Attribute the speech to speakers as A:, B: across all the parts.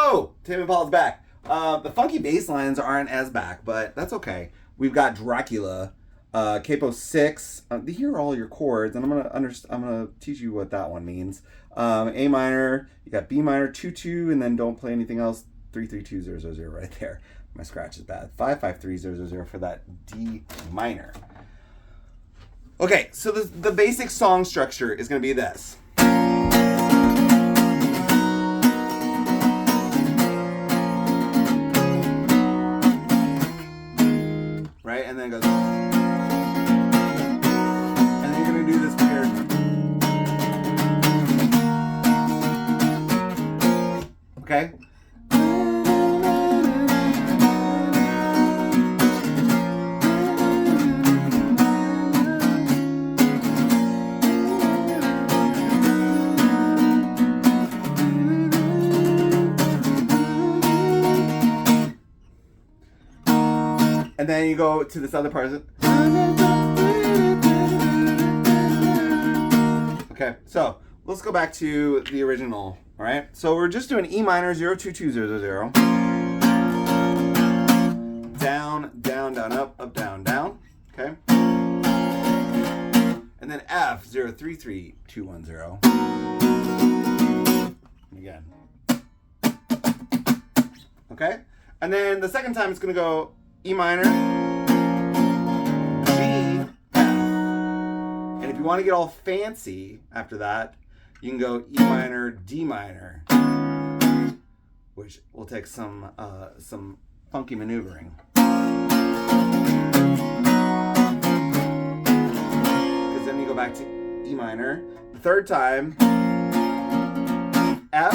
A: So, Tame Impala's back. The funky bass lines aren't as back, but that's okay. We've got Dracula, capo 6. Here are all your chords, and I'm gonna teach you what that one means. A minor, you got B minor 2-2, and then don't play anything else. 3-3-2-0-0-0 right there. My scratch is bad. 5-5-3-0-0-0 for that D minor. Okay, so the basic song structure is gonna be this. Right, and then it goes, and then you're gonna do this weird, okay? And then you go to this other part of it. Okay, so let's go back to the original, all right? So we're just doing E minor 0-2-2-0-0-0. Down, down, down, up, down, down, okay? And then F 0-3-3-2-1-0. Again. Okay? And then the second time it's gonna go E minor, G, F. And if you want to get all fancy after that, you can go E minor, D minor, which will take some funky maneuvering. Because then you go back to E minor. The third time, F.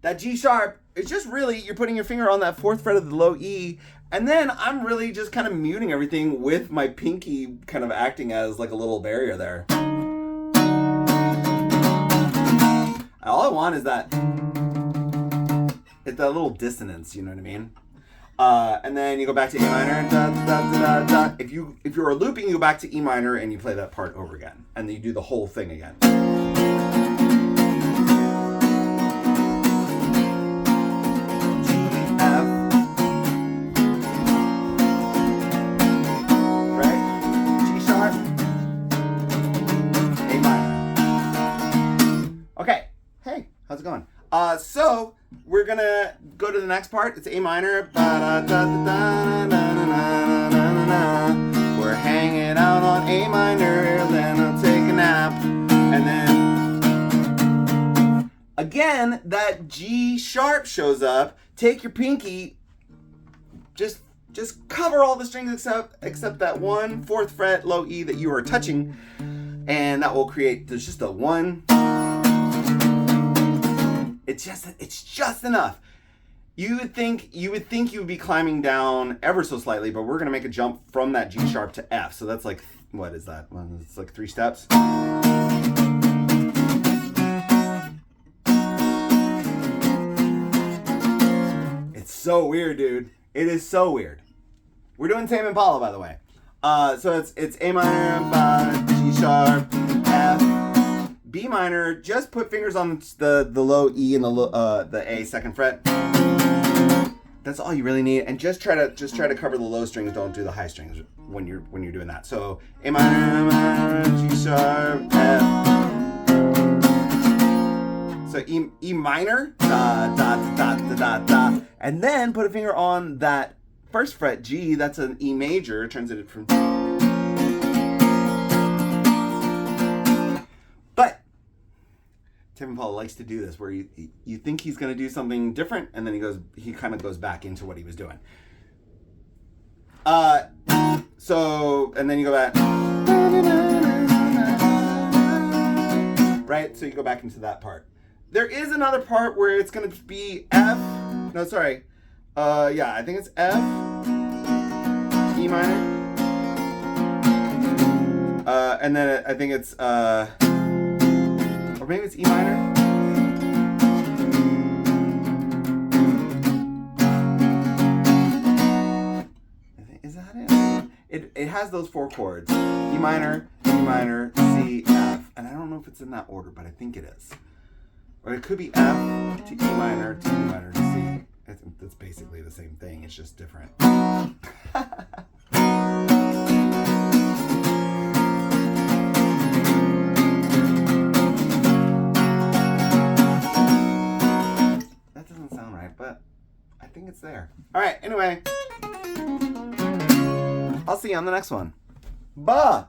A: That G sharp, it's just really, you're putting your finger on that 4th fret of the low E, and then I'm really just kind of muting everything with my pinky kind of acting as like a little barrier there. All I want is that, it's that little dissonance, you know what I mean? And then you go back to A minor, da, da, da, da, da. If you're looping, you go back to E minor and you play that part over again, and then you do the whole thing again. How's it going? So we're gonna go to the next part. It's A minor. We're hanging out on A minor, then I'll take a nap, and then again that G sharp shows up. Take your pinky, just cover all the strings except that 1 4th fret low E that you are touching, and that will create. There's just a 1. It's just enough. You would think you would be climbing down ever so slightly, but we're gonna make a jump from that G sharp to F. So that's like, what is that? Well, it's like 3 steps. It's so weird, dude. It is so weird. We're doing Tame Impala, by the way. So it's A minor, G sharp, F. B minor, just put fingers on the low E and the A 2nd fret. That's all you really need, and just try to cover the low strings. Don't do the high strings when you're doing that. So A minor, G sharp, F. So E minor, da da da da da da, and then put a finger on that 1st fret G. That's an E major. Turns it from. Tame Impala likes to do this, where you think he's going to do something different, and then he kind of goes back into what he was doing. So, and then you go back, right? So you go back into that part. There is another part where it's going to be F. No, sorry. Yeah, I think it's F, E minor, and then I think it's or maybe it's E minor. Is that it? It has those 4 chords. E minor, C, F. And I don't know if it's in that order, but I think it is. Or it could be F, to E minor to E minor to C. It's basically the same thing. It's just different. That doesn't sound right, but I think it's there. All right, anyway. I'll see you on the next one. Bah!